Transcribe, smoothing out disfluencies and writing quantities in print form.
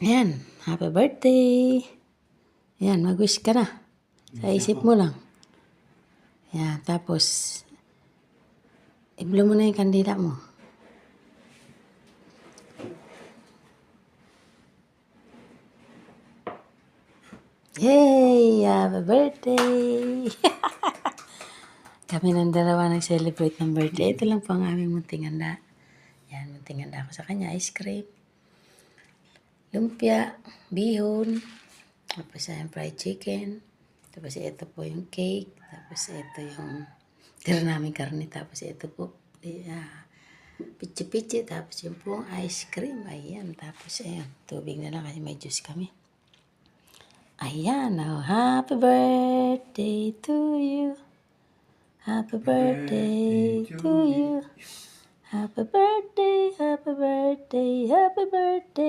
Ayan, happy birthday. Ayan, mag-wish ka na. Sa isip mo lang. Ayan, tapos, i-blow mo na yung kandila mo. Yay! Happy birthday! Kami ng dalawa nag-celebrate ng birthday. Ito lang po ang aming munting handa. Yan, munting handa ko sa kanya. Ice cream, lumpia, bihon, tapos ayan, fried chicken. Tapos ito po yung cake. Tapos ito yung tira namin karne. Tapos ito po, pichi-pichi. Tapos yung pong ice cream. Ayan. Tapos ayan, tubig na lang kasi may juice kami. Ayan. Oh, happy birthday to you. Happy birthday to you. Happy birthday, happy birthday, happy birthday.